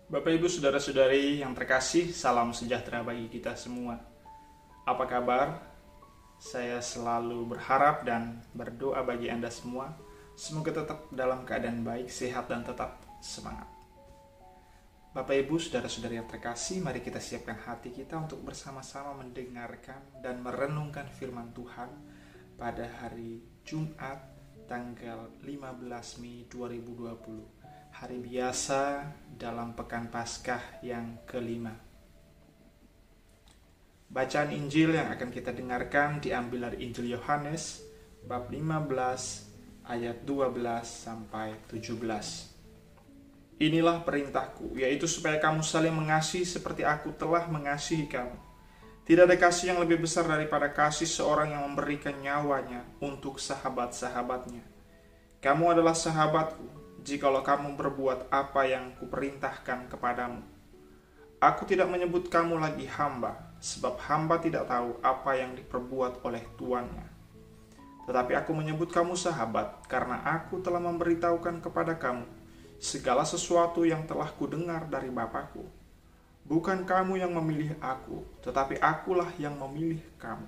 Bapak, Ibu, Saudara-saudari yang terkasih, salam sejahtera bagi kita semua. Apa kabar? Saya selalu berharap dan berdoa bagi Anda semua. Semoga tetap dalam keadaan baik, sehat, dan tetap semangat. Bapak, Ibu, Saudara-saudari yang terkasih, mari kita siapkan hati kita untuk bersama-sama mendengarkan dan merenungkan firman Tuhan pada hari Jumat tanggal 15 Mei 2020. Hari biasa dalam Pekan Paskah yang kelima. Bacaan Injil yang akan kita dengarkan diambil dari Injil Yohanes bab 15 ayat 12 sampai 17. Inilah perintahku, yaitu supaya kamu saling mengasihi seperti aku telah mengasihi kamu. Tidak ada kasih yang lebih besar daripada kasih seorang yang memberikan nyawanya untuk sahabat-sahabatnya. Kamu adalah sahabatku jikalau kamu berbuat apa yang kuperintahkan kepadamu. Aku tidak menyebut kamu lagi hamba, sebab hamba tidak tahu apa yang diperbuat oleh tuannya. Tetapi aku menyebut kamu sahabat, karena aku telah memberitahukan kepada kamu segala sesuatu yang telah kudengar dari Bapakku. Bukan kamu yang memilih aku, tetapi akulah yang memilih kamu.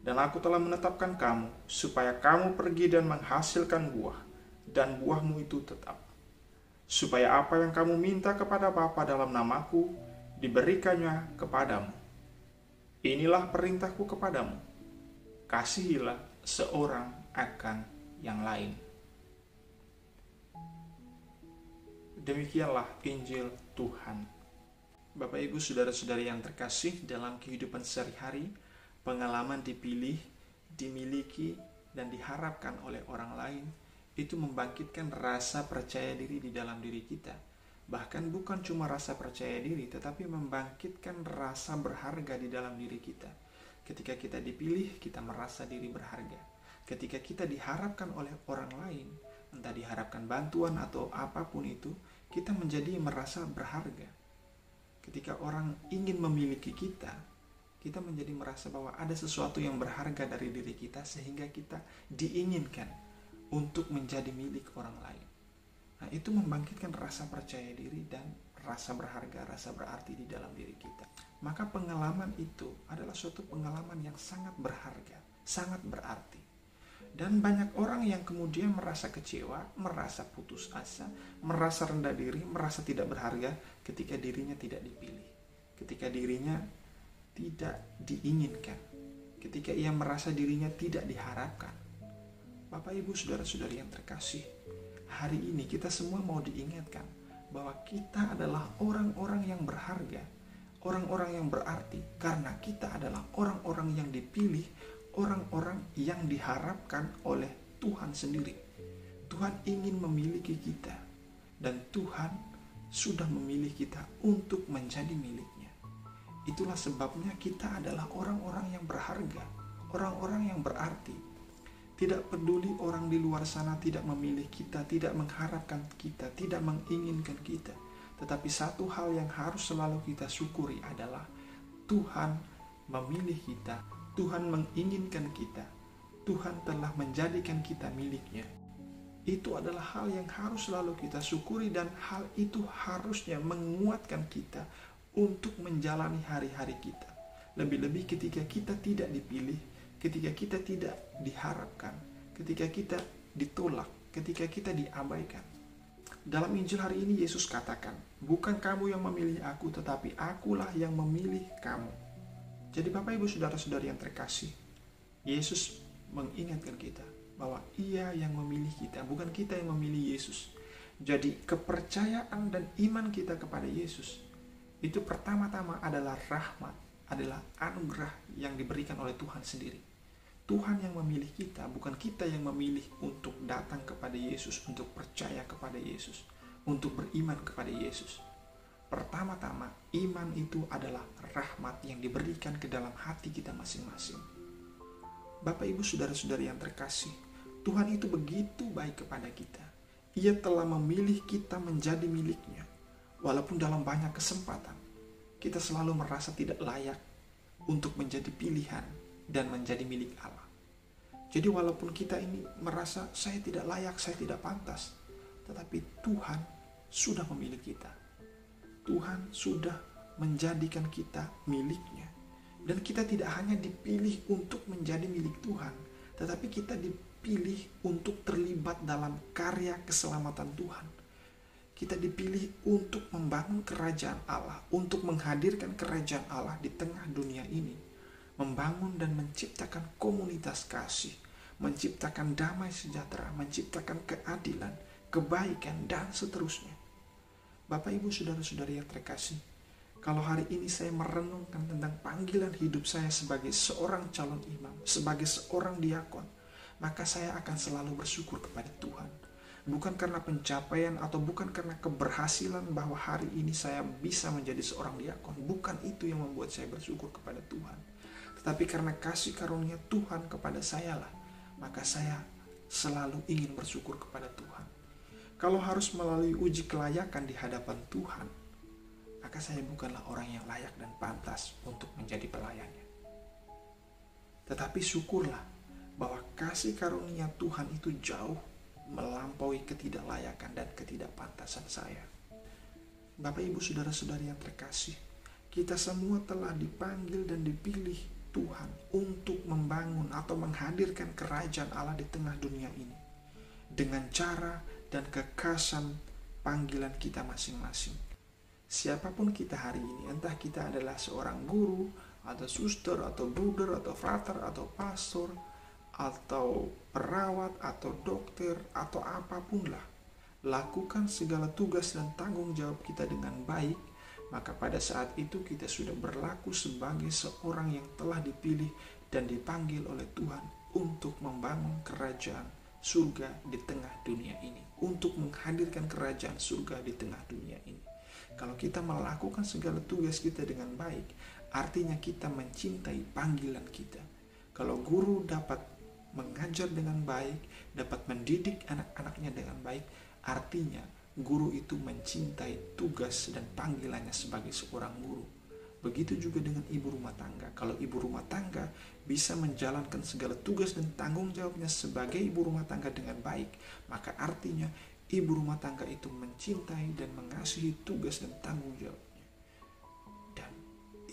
Dan aku telah menetapkan kamu, supaya kamu pergi dan menghasilkan buah, dan buahmu itu tetap. Supaya apa yang kamu minta kepada Bapa dalam namaku, diberikannya kepadamu. Inilah perintahku kepadamu, kasihilah seorang akan yang lain. Demikianlah Injil Tuhan. Bapak, Ibu, Saudara-saudari yang terkasih, dalam kehidupan sehari-hari, pengalaman dipilih, dimiliki, dan diharapkan oleh orang lain itu membangkitkan rasa percaya diri di dalam diri kita. Bahkan bukan cuma rasa percaya diri, tetapi membangkitkan rasa berharga di dalam diri kita. Ketika kita dipilih, kita merasa diri berharga. Ketika kita diharapkan oleh orang lain, entah diharapkan bantuan atau apapun itu, kita menjadi merasa berharga. Ketika orang ingin memiliki kita, kita menjadi merasa bahwa ada sesuatu yang berharga dari diri kita, sehingga kita diinginkan untuk menjadi milik orang lain. Nah, itu membangkitkan rasa percaya diri dan rasa berharga, rasa berarti di dalam diri kita. Maka pengalaman itu adalah suatu pengalaman yang sangat berharga, sangat berarti. Dan banyak orang yang kemudian merasa kecewa, merasa putus asa, merasa rendah diri, merasa tidak berharga ketika dirinya tidak dipilih, ketika dirinya tidak diinginkan, ketika ia merasa dirinya tidak diharapkan. Bapak, Ibu, Saudara-saudari yang terkasih, hari ini kita semua mau diingatkan bahwa kita adalah orang-orang yang berharga, orang-orang yang berarti, karena kita adalah orang-orang yang dipilih, orang-orang yang diharapkan oleh Tuhan sendiri. Tuhan ingin memiliki kita, dan Tuhan sudah memilih kita untuk menjadi miliknya. Itulah sebabnya kita adalah orang-orang yang berharga, orang-orang yang berarti. Tidak peduli orang di luar sana tidak memilih kita, tidak mengharapkan kita, tidak menginginkan kita. Tetapi satu hal yang harus selalu kita syukuri adalah Tuhan memilih kita, Tuhan menginginkan kita, Tuhan telah menjadikan kita miliknya. Itu adalah hal yang harus selalu kita syukuri, dan hal itu harusnya menguatkan kita untuk menjalani hari-hari kita. Lebih-lebih ketika kita tidak dipilih, ketika kita tidak diharapkan, ketika kita ditolak, ketika kita diabaikan. Dalam Injil hari ini Yesus katakan, bukan kamu yang memilih aku, tetapi akulah yang memilih kamu. Jadi Bapak, Ibu, Saudara-saudari yang terkasih, Yesus mengingatkan kita bahwa Ia yang memilih kita, bukan kita yang memilih Yesus. Jadi kepercayaan dan iman kita kepada Yesus itu pertama-tama adalah rahmat, adalah anugerah yang diberikan oleh Tuhan sendiri. Tuhan yang memilih kita, bukan kita yang memilih untuk datang kepada Yesus, untuk percaya kepada Yesus, untuk beriman kepada Yesus. Pertama-tama, iman itu adalah rahmat yang diberikan ke dalam hati kita masing-masing. Bapak, Ibu, Saudara-saudari yang terkasih, Tuhan itu begitu baik kepada kita. Ia telah memilih kita menjadi miliknya. Walaupun dalam banyak kesempatan, kita selalu merasa tidak layak untuk menjadi pilihan dan menjadi milik Allah. Jadi walaupun kita ini merasa saya tidak layak, saya tidak pantas, tetapi Tuhan sudah memilih kita. Tuhan sudah menjadikan kita miliknya. Dan kita tidak hanya dipilih untuk menjadi milik Tuhan, tetapi kita dipilih untuk terlibat dalam karya keselamatan Tuhan. Kita dipilih untuk membangun kerajaan Allah, untuk menghadirkan kerajaan Allah di tengah dunia ini, membangun dan menciptakan komunitas kasih, menciptakan damai sejahtera, menciptakan keadilan, kebaikan, dan seterusnya. Bapak, Ibu, saudara-saudari yang terkasih, kalau hari ini saya merenungkan tentang panggilan hidup saya sebagai seorang calon imam, sebagai seorang diakon, maka saya akan selalu bersyukur kepada Tuhan. Bukan karena pencapaian atau bukan karena keberhasilan bahwa hari ini saya bisa menjadi seorang diakon. Bukan itu yang membuat saya bersyukur kepada Tuhan. Tetapi karena kasih karunia Tuhan kepada saya lah, maka saya selalu ingin bersyukur kepada Tuhan. Kalau harus melalui uji kelayakan di hadapan Tuhan, maka saya bukanlah orang yang layak dan pantas untuk menjadi pelayannya. Tetapi syukurlah bahwa kasih karunia Tuhan itu jauh melampaui ketidaklayakan dan ketidakpantasan saya. Bapak, Ibu, saudara-saudari yang terkasih, kita semua telah dipanggil dan dipilih Tuhan untuk membangun atau menghadirkan kerajaan Allah di tengah dunia ini dengan cara dan kekhasan panggilan kita masing-masing. Siapapun kita hari ini, entah kita adalah seorang guru atau suster atau bruder atau frater atau pastor atau perawat atau dokter atau apapun lah, lakukan segala tugas dan tanggung jawab kita dengan baik, maka pada saat itu kita sudah berlaku sebagai seorang yang telah dipilih dan dipanggil oleh Tuhan untuk membangun kerajaan surga di tengah dunia ini, untuk menghadirkan kerajaan surga di tengah dunia ini. Kalau kita melakukan segala tugas kita dengan baik, artinya kita mencintai panggilan kita. Kalau guru dapat mengajar dengan baik, dapat mendidik anak-anaknya dengan baik, artinya guru itu mencintai tugas dan panggilannya sebagai seorang guru. Begitu juga dengan ibu rumah tangga. Kalau ibu rumah tangga bisa menjalankan segala tugas dan tanggung jawabnya sebagai ibu rumah tangga dengan baik, maka artinya ibu rumah tangga itu mencintai dan mengasihi tugas dan tanggung jawabnya. Dan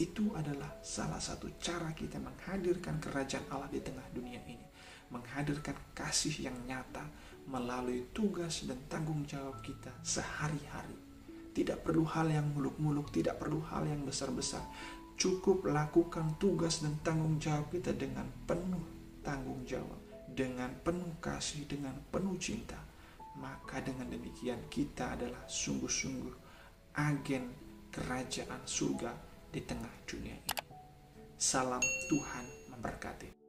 itu adalah salah satu cara kita menghadirkan kerajaan Allah di tengah dunia ini. Menghadirkan kasih yang nyata melalui tugas dan tanggung jawab kita sehari-hari. Tidak perlu hal yang muluk-muluk, tidak perlu hal yang besar-besar. Cukup lakukan tugas dan tanggung jawab kita dengan penuh tanggung jawab, dengan penuh kasih, dengan penuh cinta. Maka dengan demikian kita adalah sungguh-sungguh agen kerajaan surga di tengah dunia ini. Salam, Tuhan memberkati.